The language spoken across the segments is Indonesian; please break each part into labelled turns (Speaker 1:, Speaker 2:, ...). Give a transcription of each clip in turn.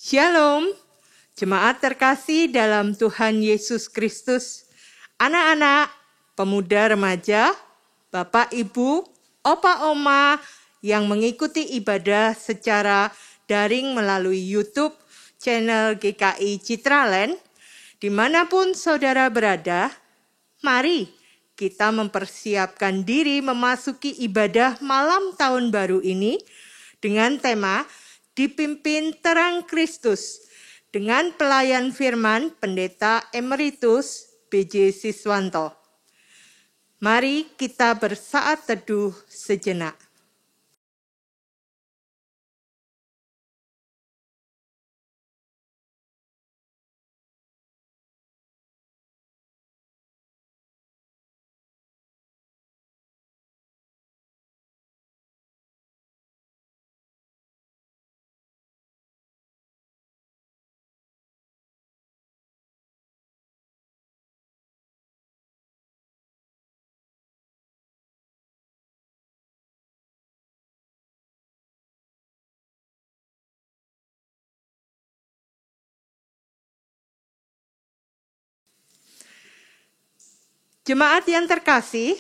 Speaker 1: Shalom, jemaat terkasih dalam Tuhan Yesus Kristus, anak-anak, pemuda remaja, Bapak Ibu, Opa Oma yang mengikuti ibadah secara daring melalui YouTube channel GKI Citraland, dimanapun saudara berada, mari kita mempersiapkan diri memasuki ibadah malam tahun baru ini dengan tema Dipimpin Terang Kristus dengan pelayan firman Pendeta Emeritus B.J. Siswanto. Mari kita bersaat teduh sejenak. Jemaat yang terkasih,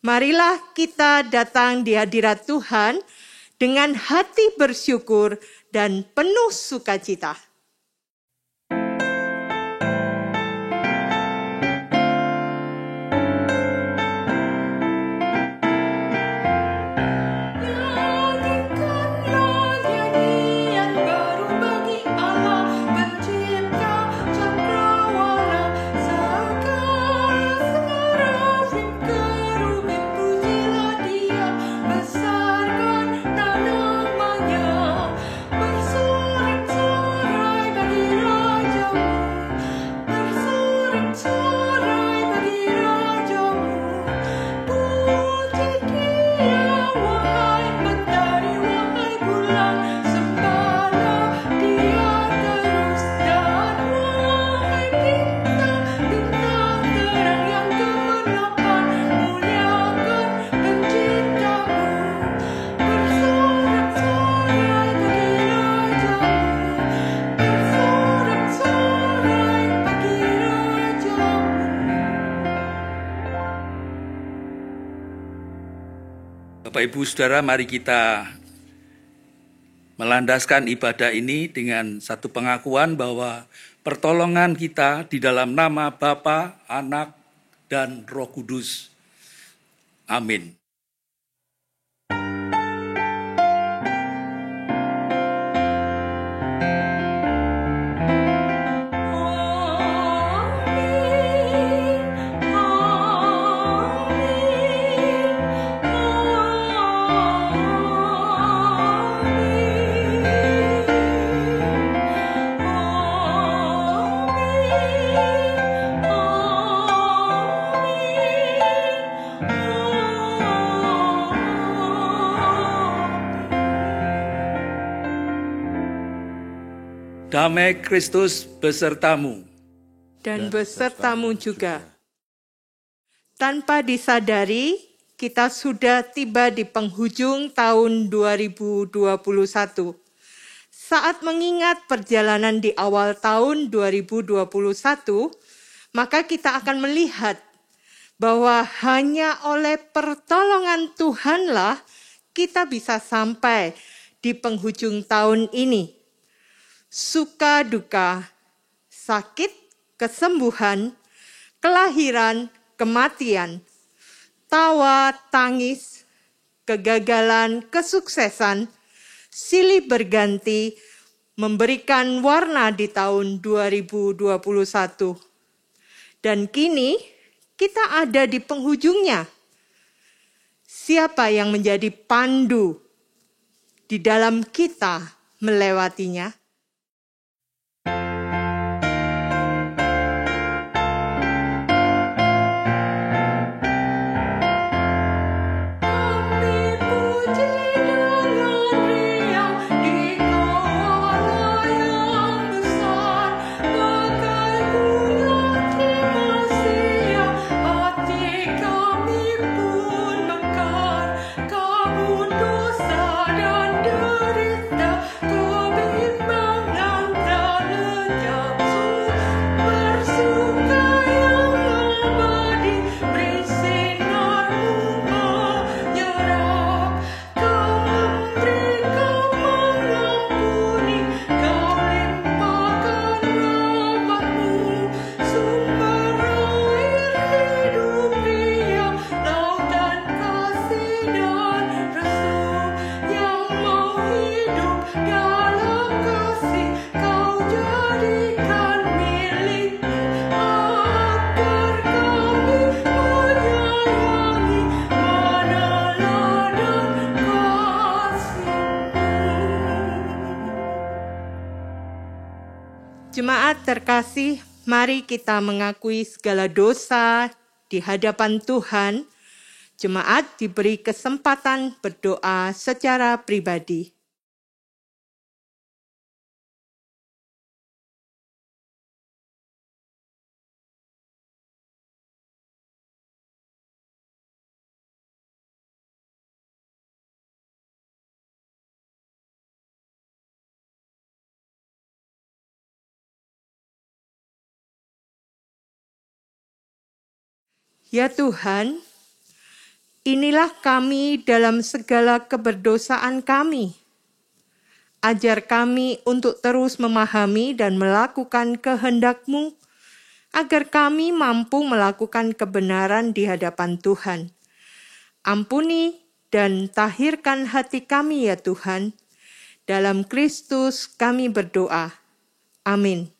Speaker 1: marilah kita datang di hadirat Tuhan dengan hati bersyukur dan penuh sukacita.
Speaker 2: Bapak Ibu Saudara, mari kita melandaskan ibadah ini dengan satu pengakuan bahwa pertolongan kita di dalam nama Bapa, Anak, dan Roh Kudus. Amin. Damai Kristus besertamu.
Speaker 1: Dan besertamu juga. Tanpa disadari, kita sudah tiba di penghujung tahun 2021. Saat mengingat perjalanan di awal tahun 2021, maka kita akan melihat bahwa hanya oleh pertolongan Tuhanlah kita bisa sampai di penghujung tahun ini. Suka duka, sakit, kesembuhan, kelahiran, kematian, tawa, tangis, kegagalan, kesuksesan, silih berganti memberikan warna di tahun 2021. Dan kini kita ada di penghujungnya. Siapa yang menjadi pandu di dalam kita melewatinya? terkasih, mari kita mengakui segala dosa di hadapan Tuhan. Jemaat diberi kesempatan berdoa secara pribadi. Ya Tuhan, inilah kami dalam segala keberdosaan kami. Ajar kami untuk terus memahami dan melakukan kehendak-Mu, agar kami mampu melakukan kebenaran di hadapan Tuhan. Ampuni dan tahirkan hati kami ya Tuhan. Dalam Kristus kami berdoa. Amin.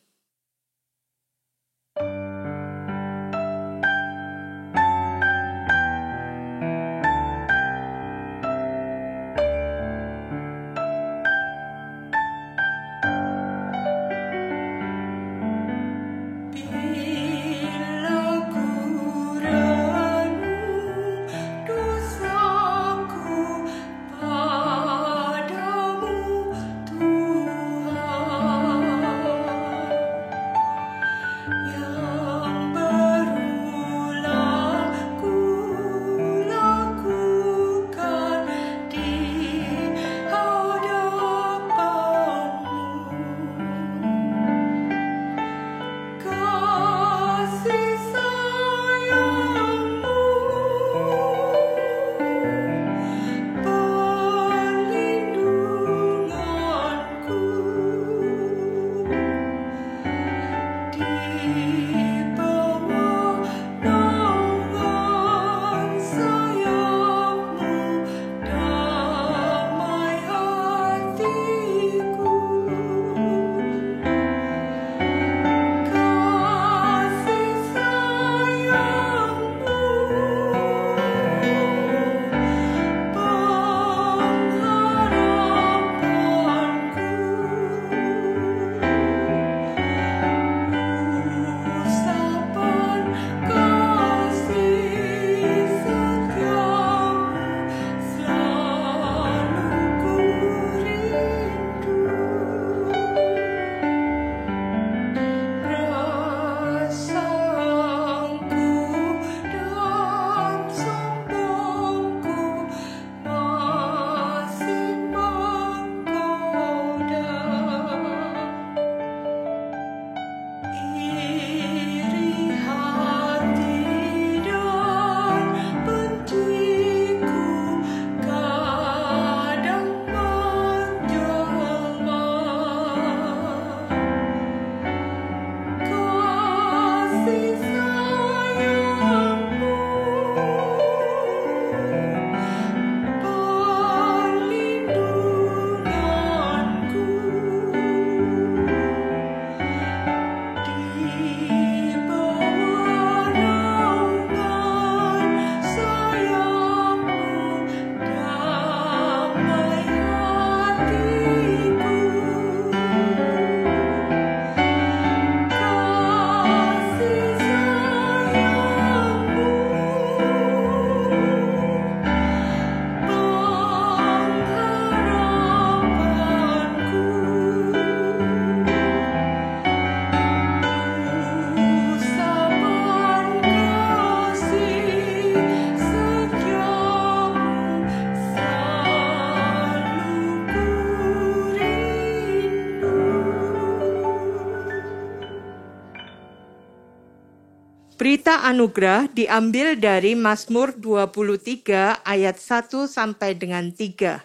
Speaker 1: Berita anugerah diambil dari Mazmur 23 ayat 1 sampai dengan 3.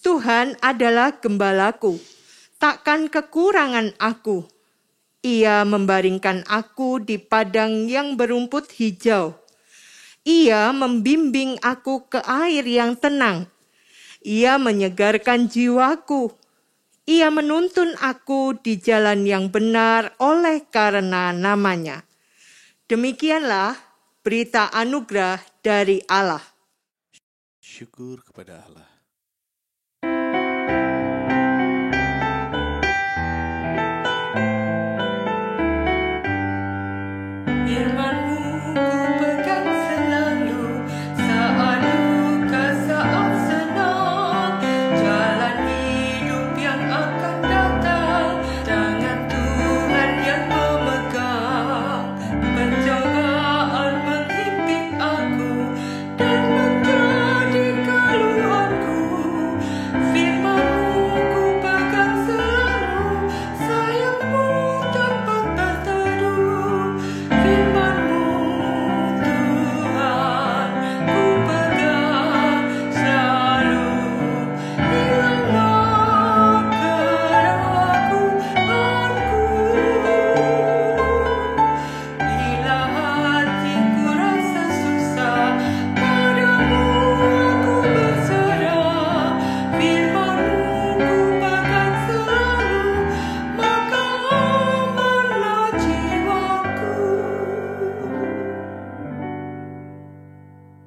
Speaker 1: Tuhan adalah gembalaku, takkan kekurangan aku. Ia membaringkan aku di padang yang berumput hijau. Ia membimbing aku ke air yang tenang. Ia menyegarkan jiwaku. Ia menuntun aku di jalan yang benar oleh karena namanya. Demikianlah berita anugerah dari Allah.
Speaker 3: Syukur kepada Allah.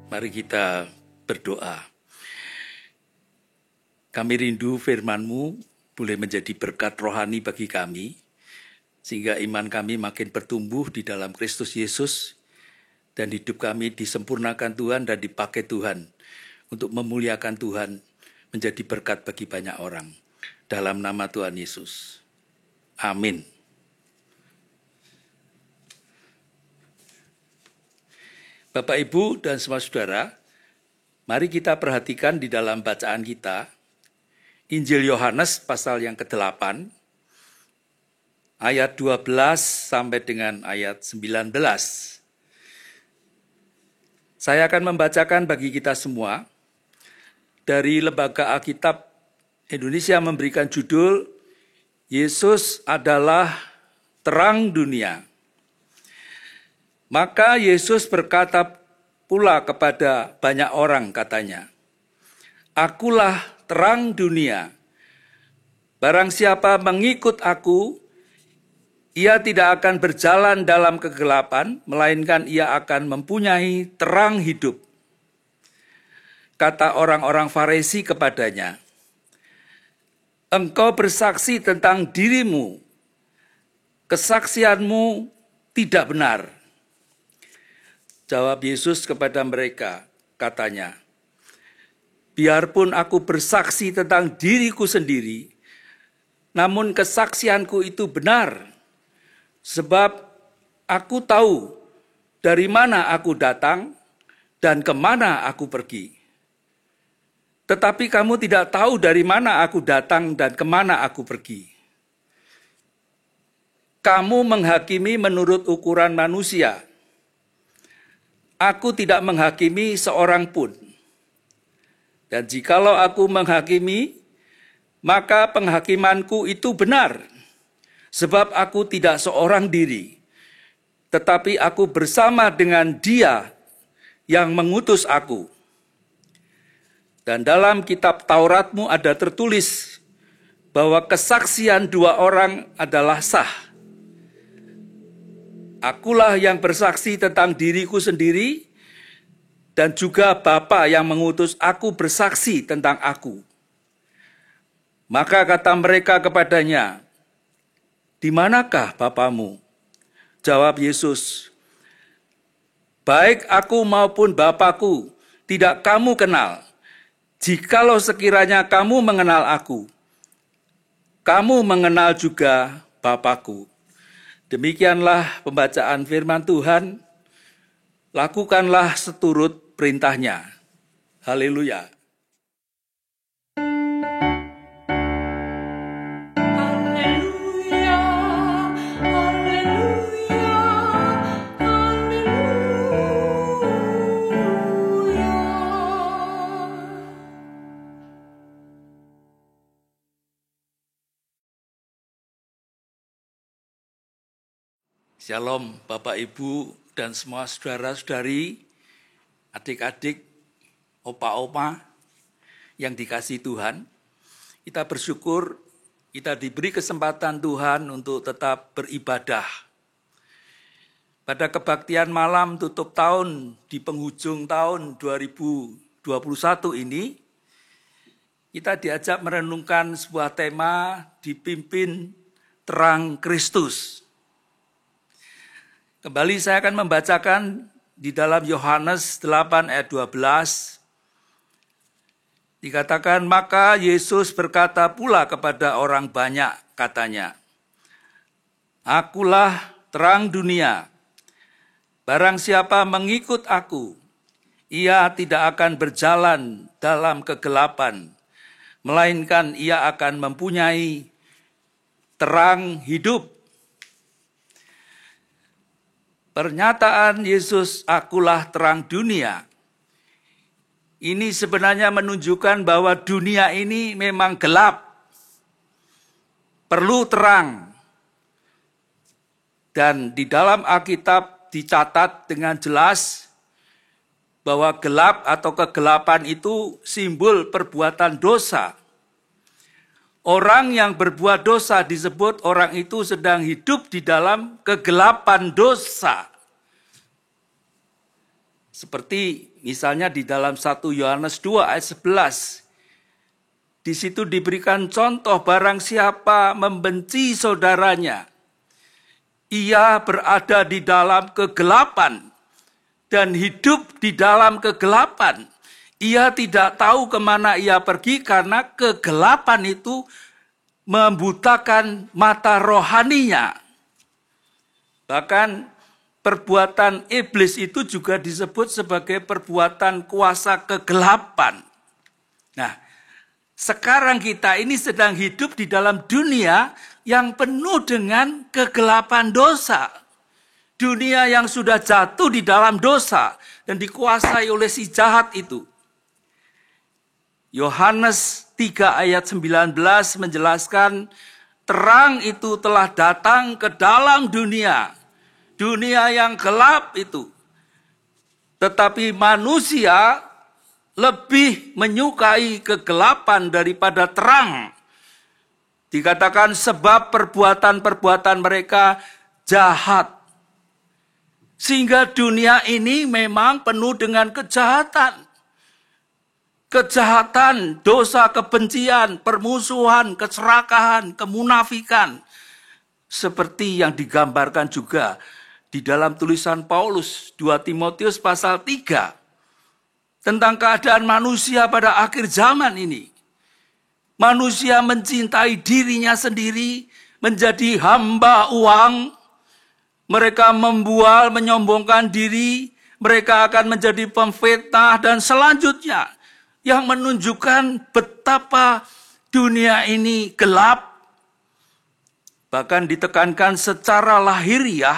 Speaker 2: Mari kita berdoa. Kami rindu firman-Mu boleh menjadi berkat rohani bagi kami, sehingga iman kami makin bertumbuh di dalam Kristus Yesus, dan hidup kami disempurnakan Tuhan dan dipakai Tuhan untuk memuliakan Tuhan, menjadi berkat bagi banyak orang. Dalam nama Tuhan Yesus. Amin. Bapak, Ibu, dan semua saudara, mari kita perhatikan di dalam bacaan kita, Injil Yohanes pasal yang ke-8, ayat 12 sampai dengan ayat 19. Saya akan membacakan bagi kita semua dari Lembaga Alkitab Indonesia memberikan judul, Yesus adalah terang dunia. Maka Yesus berkata pula kepada banyak orang, katanya, Akulah terang dunia. Barang siapa mengikut aku, ia tidak akan berjalan dalam kegelapan, melainkan ia akan mempunyai terang hidup. Kata orang-orang Farisi kepadanya, Engkau bersaksi tentang dirimu, kesaksianmu tidak benar. Jawab Yesus kepada mereka, katanya, Biarpun aku bersaksi tentang diriku sendiri, namun kesaksianku itu benar, sebab aku tahu dari mana aku datang dan kemana aku pergi. Tetapi kamu tidak tahu dari mana aku datang dan kemana aku pergi. Kamu menghakimi menurut ukuran manusia. Aku tidak menghakimi seorang pun. Dan jikalau aku menghakimi, maka penghakimanku itu benar. Sebab aku tidak seorang diri, tetapi aku bersama dengan Dia yang mengutus aku. Dan dalam kitab Tauratmu ada tertulis bahwa kesaksian dua orang adalah sah. Akulah yang bersaksi tentang diriku sendiri, dan juga Bapa yang mengutus aku bersaksi tentang aku. Maka kata mereka kepadanya, Di manakah Bapamu? Jawab Yesus, Baik aku maupun Bapakku tidak kamu kenal. Jikalau sekiranya kamu mengenal aku, kamu mengenal juga Bapakku. Demikianlah pembacaan firman Tuhan. Lakukanlah seturut perintahnya. Haleluya. Shalom Bapak Ibu dan semua saudara-saudari, adik-adik, opa-oma yang dikasihi Tuhan. Kita bersyukur kita diberi kesempatan Tuhan untuk tetap beribadah. Pada kebaktian malam tutup tahun di penghujung tahun 2021 ini, kita diajak merenungkan sebuah tema dipimpin terang Kristus. Kembali saya akan membacakan di dalam Yohanes 8 ayat 12. Dikatakan, maka Yesus berkata pula kepada orang banyak, katanya, Akulah terang dunia. Barang siapa mengikut aku, ia tidak akan berjalan dalam kegelapan, melainkan ia akan mempunyai terang hidup. Pernyataan Yesus, akulah terang dunia, ini sebenarnya menunjukkan bahwa dunia ini memang gelap, perlu terang. Dan di dalam Alkitab dicatat dengan jelas bahwa gelap atau kegelapan itu simbol perbuatan dosa. Orang yang berbuat dosa disebut orang itu sedang hidup di dalam kegelapan dosa. Seperti Misalnya di dalam 1 Yohanes 2 ayat 11. Di situ diberikan contoh, barang siapa membenci saudaranya, ia berada di dalam kegelapan dan hidup di dalam kegelapan. Ia tidak tahu kemana ia pergi karena kegelapan itu membutakan mata rohaninya. Bahkan perbuatan iblis itu juga disebut sebagai perbuatan kuasa kegelapan. Nah, sekarang kita ini sedang hidup di dalam dunia yang penuh dengan kegelapan dosa. Dunia yang sudah jatuh di dalam dosa dan dikuasai oleh si jahat itu. Yohanes 3 ayat 19 menjelaskan, terang itu telah datang ke dalam dunia. Dunia yang gelap itu. Tetapi manusia lebih menyukai kegelapan daripada terang. Dikatakan sebab perbuatan-perbuatan mereka jahat. Sehingga dunia ini memang penuh dengan kejahatan. Kejahatan, dosa, kebencian, permusuhan, keserakahan, kemunafikan. Seperti yang digambarkan juga di dalam tulisan Paulus 2 Timotius pasal 3 tentang keadaan manusia pada akhir zaman ini. Manusia mencintai dirinya sendiri, menjadi hamba uang. Mereka membual, menyombongkan diri, mereka akan menjadi pemfitnah dan selanjutnya yang menunjukkan betapa dunia ini gelap. Bahkan ditekankan secara lahiriah,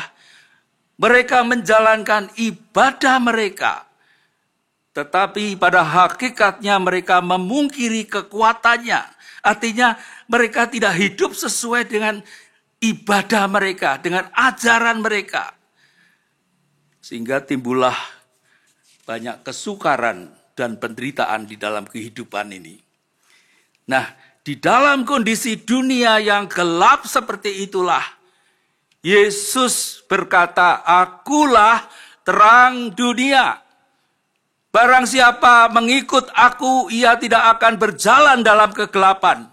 Speaker 2: mereka menjalankan ibadah mereka. Tetapi pada hakikatnya mereka memungkiri kekuatannya. Artinya mereka tidak hidup sesuai dengan ibadah mereka, dengan ajaran mereka. Sehingga timbullah banyak kesukaran dan penderitaan di dalam kehidupan ini. Nah, di dalam kondisi dunia yang gelap seperti itulah, Yesus berkata, akulah terang dunia. Barang siapa mengikut aku, ia tidak akan berjalan dalam kegelapan,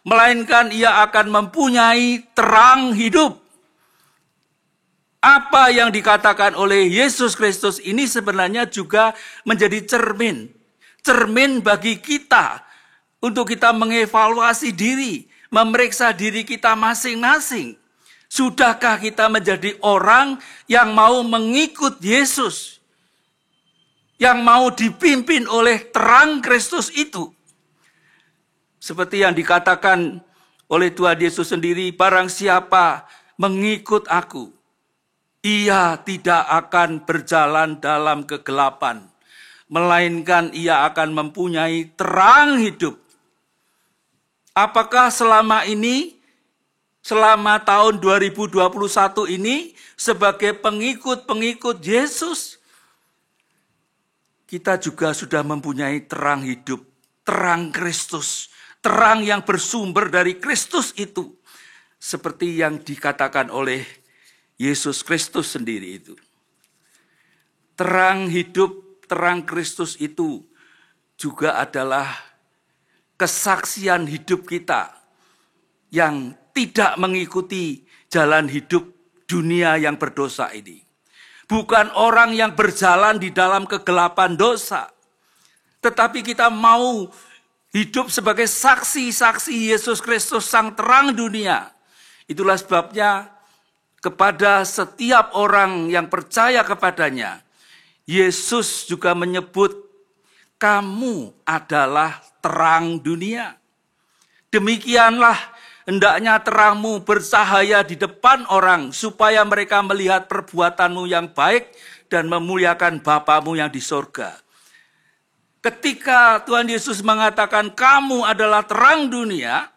Speaker 2: melainkan ia akan mempunyai terang hidup. Apa yang dikatakan oleh Yesus Kristus ini sebenarnya juga menjadi cermin. Cermin bagi kita untuk kita mengevaluasi diri, memeriksa diri kita masing-masing. Sudahkah kita menjadi orang yang mau mengikut Yesus? Yang mau dipimpin oleh terang Kristus itu? Seperti yang dikatakan oleh Tuhan Yesus sendiri, barang siapa mengikut aku, ia tidak akan berjalan dalam kegelapan, melainkan ia akan mempunyai terang hidup. Apakah selama ini, selama tahun 2021 ini, sebagai pengikut-pengikut Yesus, kita juga sudah mempunyai terang hidup, terang Kristus, terang yang bersumber dari Kristus itu, seperti yang dikatakan oleh Yesus Kristus sendiri itu. Terang hidup, terang Kristus itu juga adalah kesaksian hidup kita yang tidak mengikuti jalan hidup dunia yang berdosa ini. Bukan orang yang berjalan di dalam kegelapan dosa, tetapi kita mau hidup sebagai saksi-saksi Yesus Kristus sang terang dunia. Itulah sebabnya kepada setiap orang yang percaya kepadanya, Yesus juga menyebut, kamu adalah terang dunia. Demikianlah hendaknya terangmu bercahaya di depan orang, supaya mereka melihat perbuatanmu yang baik dan memuliakan Bapamu yang di sorga. Ketika Tuhan Yesus mengatakan kamu adalah terang dunia,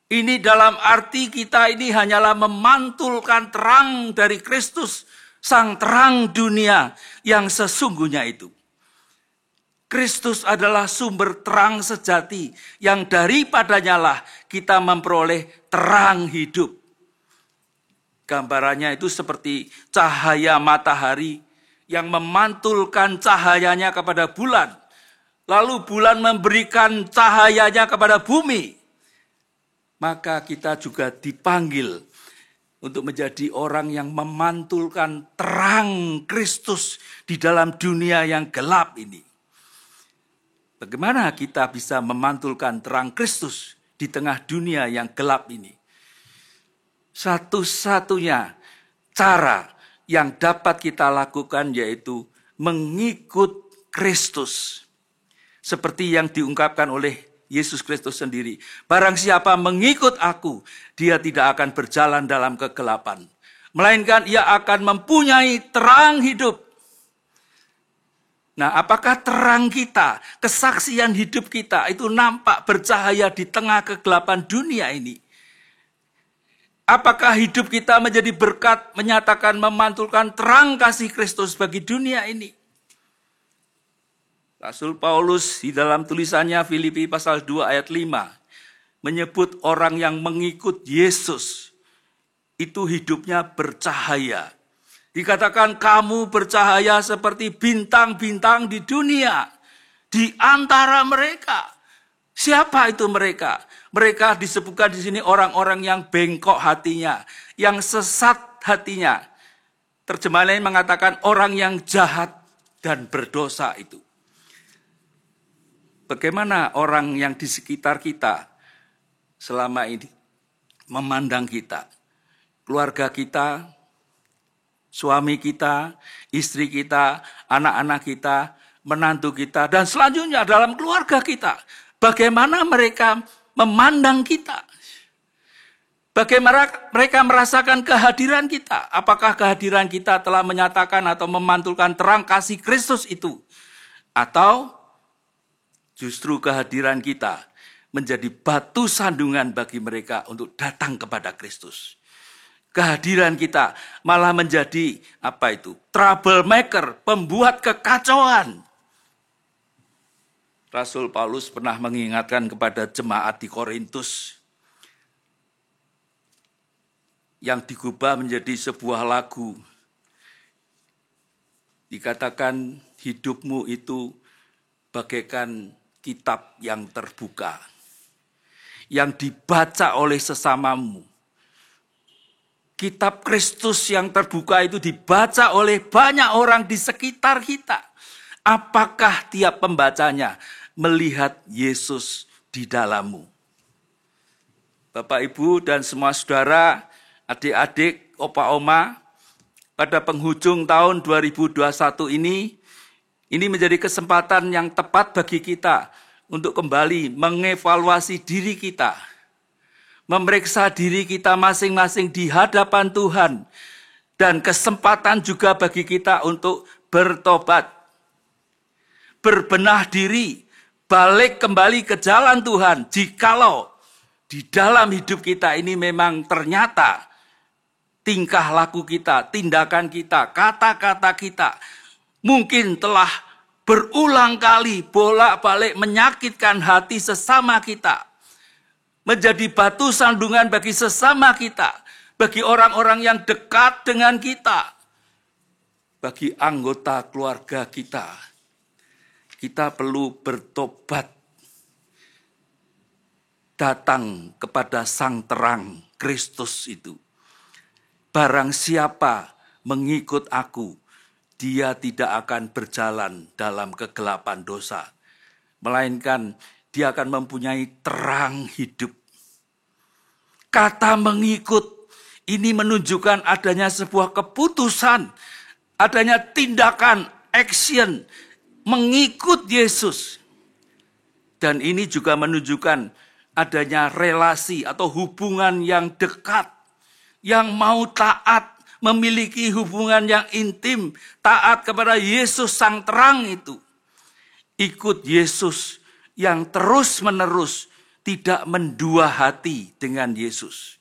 Speaker 2: ini dalam arti kita ini hanyalah memantulkan terang dari Kristus, sang terang dunia yang sesungguhnya itu. Kristus adalah sumber terang sejati yang daripadanya lah kita memperoleh terang hidup. Gambarannya itu seperti cahaya matahari yang memantulkan cahayanya kepada bulan, lalu bulan memberikan cahayanya kepada bumi, maka kita juga dipanggil untuk menjadi orang yang memantulkan terang Kristus di dalam dunia yang gelap ini. Bagaimana kita bisa memantulkan terang Kristus di tengah dunia yang gelap ini? Satu-satunya cara yang dapat kita lakukan yaitu mengikut Kristus. Seperti yang diungkapkan oleh Yesus Kristus sendiri. Barang siapa mengikut aku, dia tidak akan berjalan dalam kegelapan. Melainkan ia akan mempunyai terang hidup. Nah, apakah terang kita, kesaksian hidup kita itu nampak bercahaya di tengah kegelapan dunia ini? Apakah hidup kita menjadi berkat, menyatakan, memantulkan terang kasih Kristus bagi dunia ini? Rasul Paulus di dalam tulisannya Filipi pasal 2 ayat 5 menyebut orang yang mengikut Yesus itu hidupnya bercahaya. Dikatakan kamu bercahaya seperti bintang-bintang di dunia, di antara mereka. Siapa itu mereka? Mereka disebutkan di sini orang-orang yang bengkok hatinya, yang sesat hatinya. Terjemahan lain mengatakan orang yang jahat dan berdosa itu. Bagaimana orang yang di sekitar kita selama ini memandang kita, keluarga kita, suami kita, istri kita, anak-anak kita, menantu kita, dan selanjutnya dalam keluarga kita. Bagaimana mereka memandang kita? Bagaimana mereka merasakan kehadiran kita? Apakah kehadiran kita telah menyatakan atau memantulkan terang kasih Kristus itu? Atau justru kehadiran kita menjadi batu sandungan bagi mereka untuk datang kepada Kristus? Kehadiran kita malah menjadi troublemaker, pembuat kekacauan. Rasul Paulus pernah mengingatkan kepada jemaat di Korintus yang digubah menjadi sebuah lagu. Dikatakan hidupmu itu bagaikan kitab yang terbuka, yang dibaca oleh sesamamu. Kitab Kristus yang terbuka itu dibaca oleh banyak orang di sekitar kita. Apakah tiap pembacanya melihat Yesus di dalammu? Bapak, Ibu, dan semua saudara, adik-adik, opa, oma, pada penghujung tahun 2021 ini menjadi kesempatan yang tepat bagi kita untuk kembali mengevaluasi diri kita, memeriksa diri kita masing-masing di hadapan Tuhan, dan kesempatan juga bagi kita untuk bertobat, berbenah diri, balik kembali ke jalan Tuhan. Jikalau di dalam hidup kita ini memang ternyata tingkah laku kita, tindakan kita, kata-kata kita mungkin telah berulang kali bolak-balik menyakitkan hati sesama kita, menjadi batu sandungan bagi sesama kita, bagi orang-orang yang dekat dengan kita, bagi anggota keluarga kita. Kita perlu bertobat, datang kepada Sang Terang Kristus itu. Barang siapa mengikut aku, dia tidak akan berjalan dalam kegelapan dosa, melainkan dia akan mempunyai terang hidup. Kata mengikut ini menunjukkan adanya sebuah keputusan, adanya tindakan, action, mengikut Yesus. Dan ini juga menunjukkan adanya relasi atau hubungan yang dekat, yang mau taat, memiliki hubungan yang intim, taat kepada Yesus Sang Terang itu. Ikut Yesus yang terus-menerus tidak mendua hati dengan Yesus.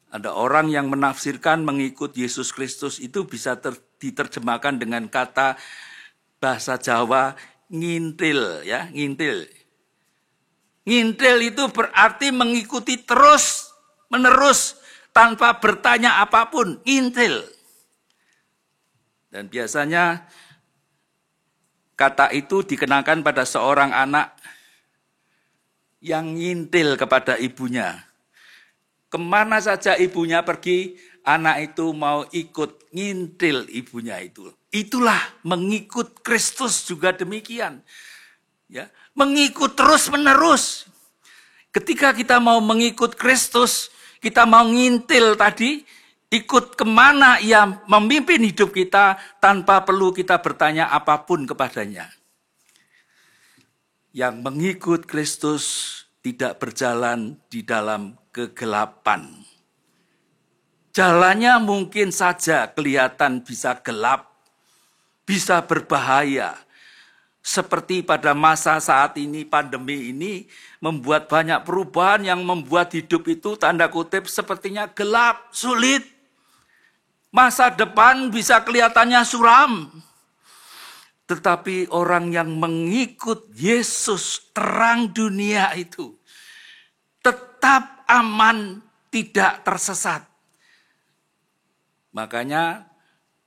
Speaker 2: Ada orang yang menafsirkan mengikut Yesus Kristus itu bisa diterjemahkan dengan kata bahasa Jawa ngintil, ya, ngintil. Ngintil itu berarti mengikuti terus-menerus tanpa bertanya apapun, ngintil. Dan biasanya kata itu dikenakan pada seorang anak yang ngintil kepada ibunya. Kemana saja ibunya pergi, anak itu mau ikut ngintil ibunya itu. Itulah mengikut Kristus juga demikian. Ya, mengikut terus-menerus. Ketika kita mau mengikut Kristus, kita mau ngintil tadi, ikut kemana ia memimpin hidup kita tanpa perlu kita bertanya apapun kepadanya. Yang mengikut Kristus tidak berjalan di dalam kegelapan. Jalannya mungkin saja kelihatan bisa gelap, bisa berbahaya. Seperti pada masa saat ini, pandemi ini membuat banyak perubahan yang membuat hidup itu tanda kutip sepertinya gelap, sulit. Masa depan bisa kelihatannya suram. Tetapi orang yang mengikut Yesus terang dunia itu tetap aman, tidak tersesat. Makanya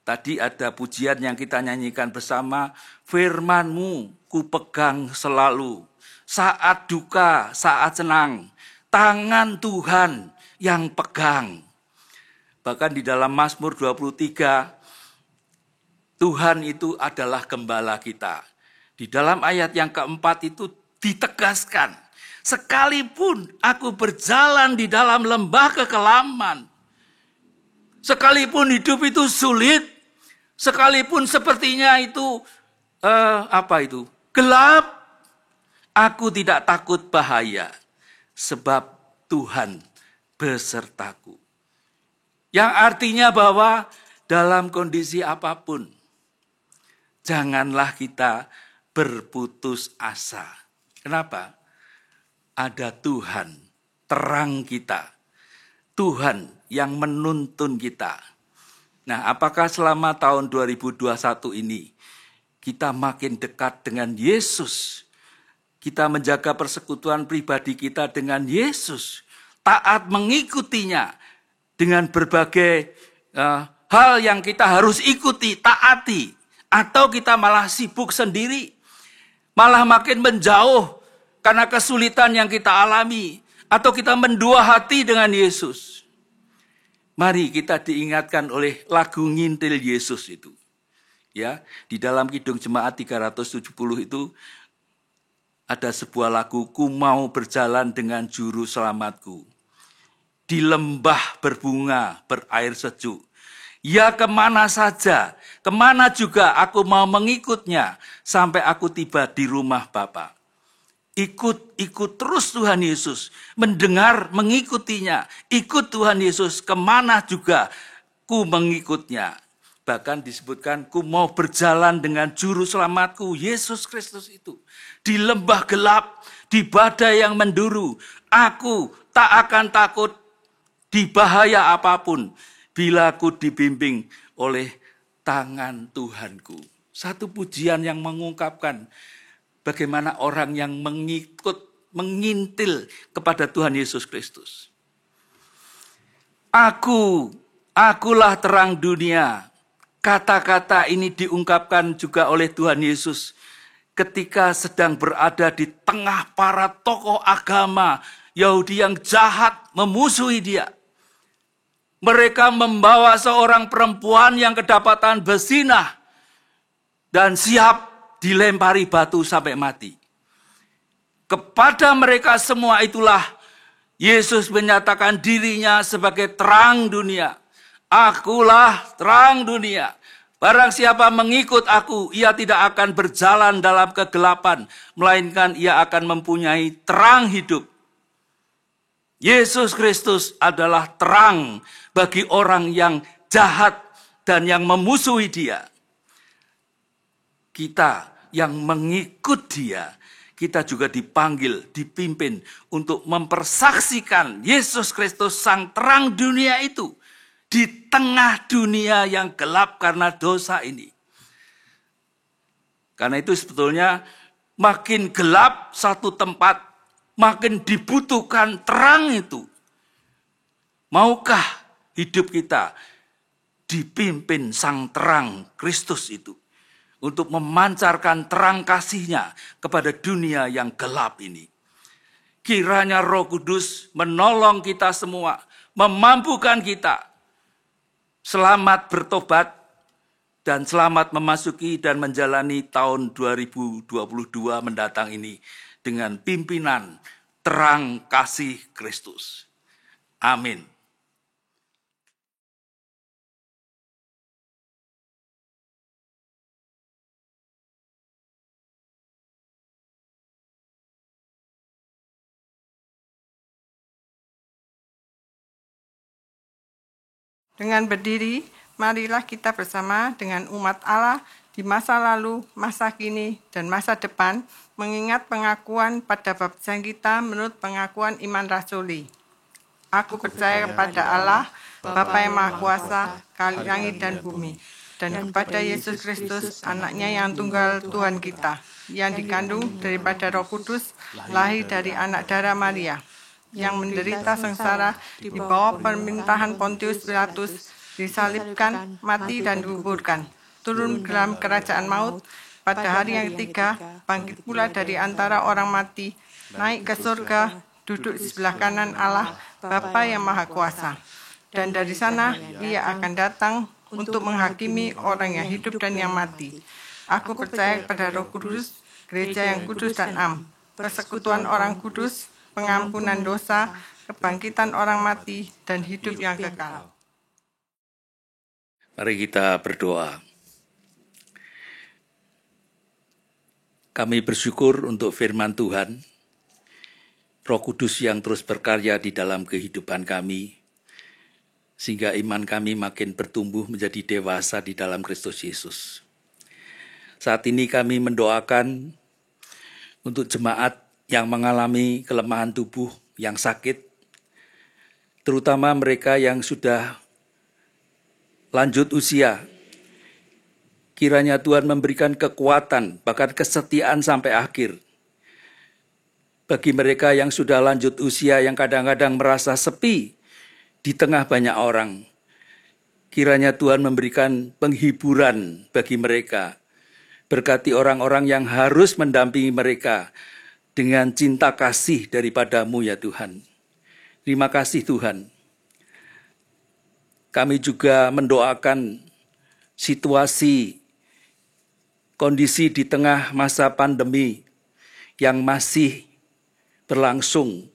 Speaker 2: tadi ada pujian yang kita nyanyikan bersama, firman-Mu ku pegang selalu. Saat duka, saat senang, tangan Tuhan yang pegang. Bahkan di dalam Mazmur 23, Tuhan itu adalah gembala kita. Di dalam ayat yang keempat itu ditegaskan, sekalipun aku berjalan di dalam lembah kekelaman, sekalipun hidup itu sulit, sekalipun sepertinya itu gelap, aku tidak takut bahaya, sebab Tuhan besertaku. Yang artinya bahwa dalam kondisi apapun, janganlah kita berputus asa. Kenapa? Ada Tuhan, terang kita. Tuhan yang menuntun kita. Nah, apakah selama tahun 2021 ini kita makin dekat dengan Yesus? Kita menjaga persekutuan pribadi kita dengan Yesus. Taat mengikutinya dengan berbagai hal yang kita harus ikuti, taati. Atau kita malah sibuk sendiri, malah makin menjauh karena kesulitan yang kita alami. Atau kita mendua hati dengan Yesus. Mari kita diingatkan oleh lagu ngintil Yesus itu. Ya, di dalam Kidung Jemaat 370 itu ada sebuah lagu, ku mau berjalan dengan juru selamatku. Di lembah berbunga, berair sejuk. Ya kemana saja, kemana juga aku mau mengikutnya sampai aku tiba di rumah Bapa. Ikut terus Tuhan Yesus, mendengar, mengikutinya. Ikut Tuhan Yesus, kemana juga ku mengikutnya. Bahkan disebutkan, ku mau berjalan dengan juru selamatku, Yesus Kristus itu. Di lembah gelap, di badai yang menduru, aku tak akan takut di bahaya apapun. Bila aku dibimbing oleh tangan Tuhanku. Satu pujian yang mengungkapkan bagaimana orang yang mengintil kepada Tuhan Yesus Kristus. Akulah terang dunia. Kata-kata ini diungkapkan juga oleh Tuhan Yesus ketika sedang berada di tengah para tokoh agama Yahudi yang jahat memusuhi dia. Mereka membawa seorang perempuan yang kedapatan berzinah dan siap dilempari batu sampai mati. Kepada mereka semua itulah Yesus menyatakan dirinya sebagai terang dunia. Akulah terang dunia. Barang siapa mengikut aku, ia tidak akan berjalan dalam kegelapan, melainkan ia akan mempunyai terang hidup. Yesus Kristus adalah terang bagi orang yang jahat dan yang memusuhi dia. Kita yang mengikut dia, kita juga dipanggil, dipimpin untuk mempersaksikan Yesus Kristus sang terang dunia itu di tengah dunia yang gelap karena dosa ini. Karena itu sebetulnya makin gelap satu tempat, makin dibutuhkan terang itu. Maukah hidup kita dipimpin sang terang Kristus itu untuk memancarkan terang kasih-Nya kepada dunia yang gelap ini. Kiranya Roh Kudus menolong kita semua, memampukan kita selamat bertobat dan selamat memasuki dan menjalani tahun 2022 mendatang ini dengan pimpinan terang kasih Kristus. Amin.
Speaker 4: Dengan berdiri, marilah kita bersama dengan umat Allah di masa lalu, masa kini, dan masa depan, mengingat pengakuan pada baptisan kita menurut pengakuan iman rasuli. Aku percaya kepada Allah, Bapa yang Maha Kuasa, Khalik langit dan bumi, dan kepada Yesus Kristus, anaknya yang tunggal Tuhan kita, yang dikandung daripada Roh Kudus, lahir dari anak darah Maria, yang menderita sengsara di bawah pemerintahan Pontius Pilatus, disalibkan, mati dan dikuburkan, turun ke dalam kerajaan maut, pada hari yang ketiga, bangkit pula dari antara orang mati, naik ke surga, duduk di sebelah kanan Allah, Bapa yang Maha Kuasa. Dan dari sana, Ia akan datang untuk menghakimi orang yang hidup dan yang mati. Aku percaya kepada Roh Kudus, gereja yang kudus dan am, persekutuan orang kudus, pengampunan dosa, kebangkitan orang mati, dan hidup yang kekal.
Speaker 2: Mari kita berdoa. Kami bersyukur untuk firman Tuhan, Roh Kudus yang terus berkarya di dalam kehidupan kami, sehingga iman kami makin bertumbuh menjadi dewasa di dalam Kristus Yesus. Saat ini kami mendoakan untuk jemaat yang mengalami kelemahan tubuh yang sakit, terutama mereka yang sudah lanjut usia. Kiranya Tuhan memberikan kekuatan, bahkan kesetiaan sampai akhir. Bagi mereka yang sudah lanjut usia, yang kadang-kadang merasa sepi di tengah banyak orang, kiranya Tuhan memberikan penghiburan bagi mereka. Berkati orang-orang yang harus mendampingi mereka dengan cinta kasih daripada-Mu ya Tuhan. Terima kasih Tuhan. Kami juga mendoakan situasi, kondisi di tengah masa pandemi yang masih berlangsung.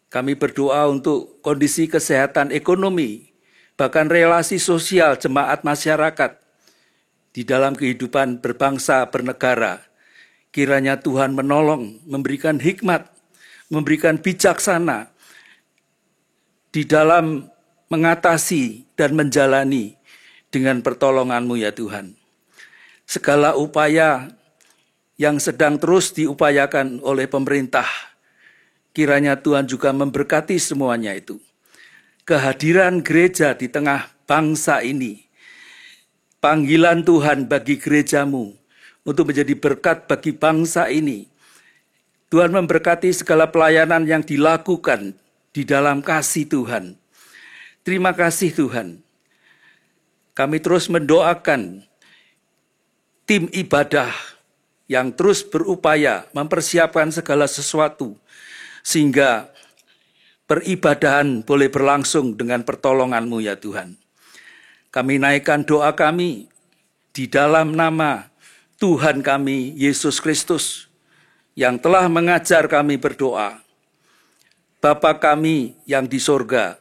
Speaker 2: Kami berdoa untuk kondisi kesehatan ekonomi, bahkan relasi sosial jemaat masyarakat di dalam kehidupan berbangsa bernegara. Kiranya Tuhan menolong, memberikan hikmat, memberikan bijaksana di dalam mengatasi dan menjalani dengan pertolongan-Mu ya Tuhan. Segala upaya yang sedang terus diupayakan oleh pemerintah, kiranya Tuhan juga memberkati semuanya itu. Kehadiran gereja di tengah bangsa ini, panggilan Tuhan bagi gereja-Mu untuk menjadi berkat bagi bangsa ini. Tuhan memberkati segala pelayanan yang dilakukan di dalam kasih Tuhan. Terima kasih Tuhan. Kami terus mendoakan tim ibadah yang terus berupaya mempersiapkan segala sesuatu, sehingga peribadahan boleh berlangsung dengan pertolongan-Mu ya Tuhan. Kami naikkan doa kami di dalam nama Tuhan kami, Yesus Kristus, yang telah mengajar kami berdoa. Bapa kami yang di sorga,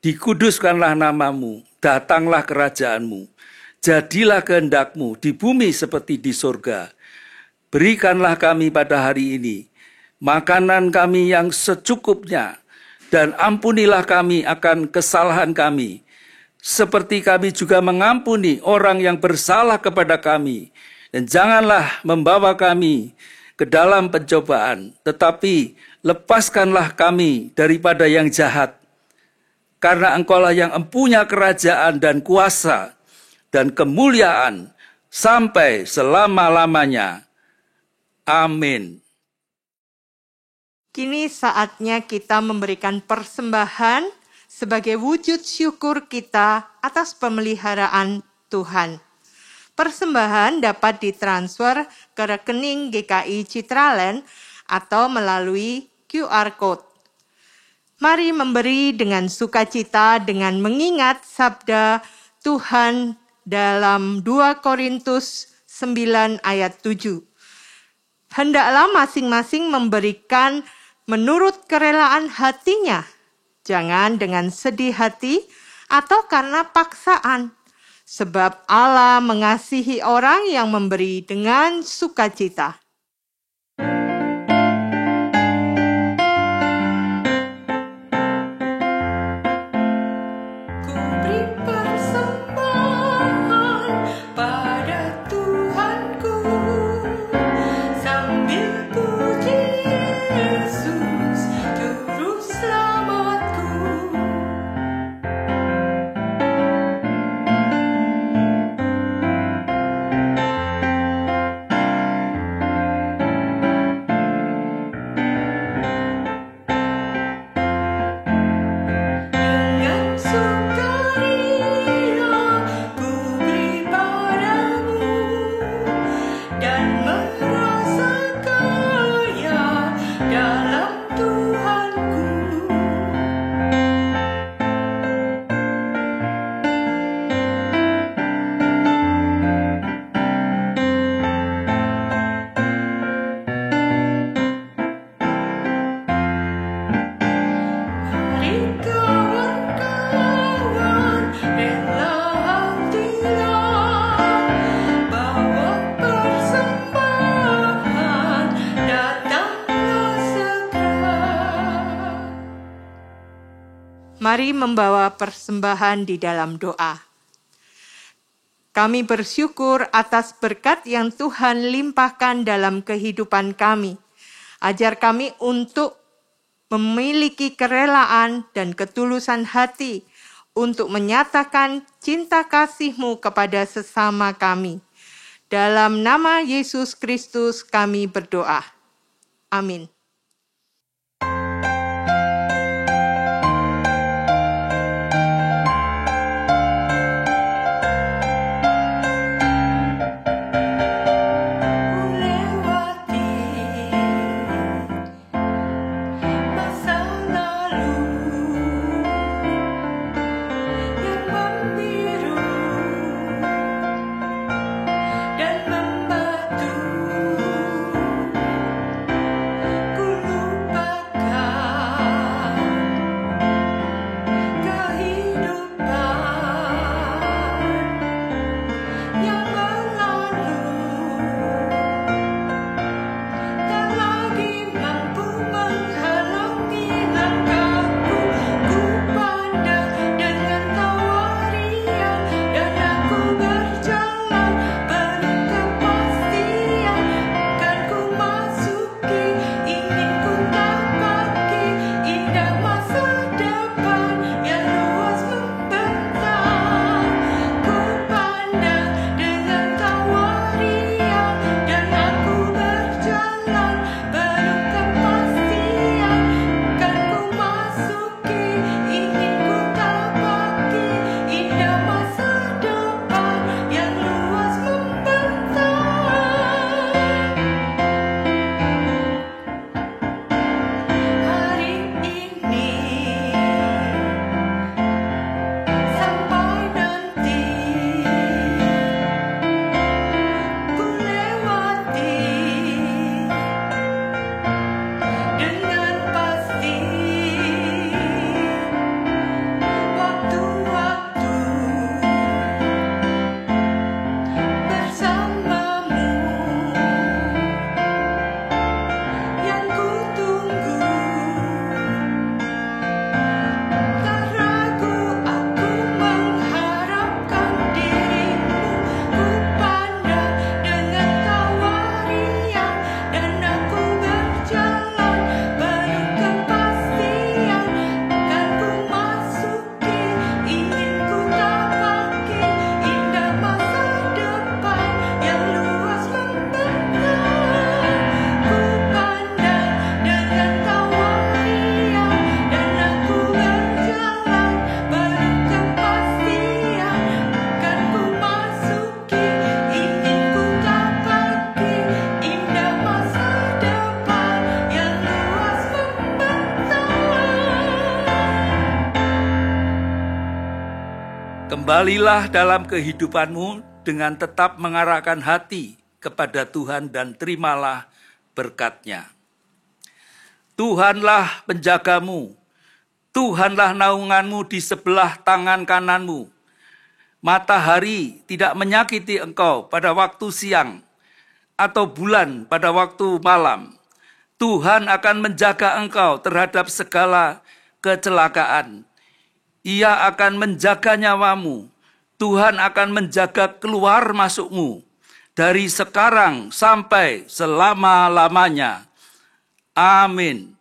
Speaker 2: dikuduskanlah nama-Mu, datanglah kerajaan-Mu, jadilah kehendak-Mu di bumi seperti di sorga. Berikanlah kami pada hari ini makanan kami yang secukupnya, dan ampunilah kami akan kesalahan kami, seperti kami juga mengampuni orang yang bersalah kepada kami. Dan janganlah membawa kami ke dalam pencobaan, tetapi lepaskanlah kami daripada yang jahat. Karena Engkaulah yang empunya kerajaan dan kuasa dan kemuliaan sampai selama-lamanya. Amin.
Speaker 1: Kini saatnya kita memberikan persembahan sebagai wujud syukur kita atas pemeliharaan Tuhan. Persembahan dapat ditransfer ke rekening GKI Citraland atau melalui QR Code. Mari memberi dengan sukacita dengan mengingat sabda Tuhan dalam 2 Korintus 9 ayat 7. Hendaklah masing-masing memberikan menurut kerelaan hatinya, jangan dengan sedih hati atau karena paksaan, sebab Allah mengasihi orang yang memberi dengan sukacita. Mari membawa persembahan di dalam doa. Kami bersyukur atas berkat yang Tuhan limpahkan dalam kehidupan kami. Ajar kami untuk memiliki kerelaan dan ketulusan hati untuk menyatakan cinta kasih-Mu kepada sesama kami. Dalam nama Yesus Kristus kami berdoa. Amin.
Speaker 2: Kembalilah dalam kehidupanmu dengan tetap mengarahkan hati kepada Tuhan dan terimalah berkat-Nya. Tuhanlah penjagamu, Tuhanlah naunganmu di sebelah tangan kananmu. Matahari tidak menyakiti engkau pada waktu siang, atau bulan pada waktu malam. Tuhan akan menjaga engkau terhadap segala kecelakaan. Ia akan menjaga nyawamu. Tuhan akan menjaga keluar masukmu dari sekarang sampai selama-lamanya. Amin.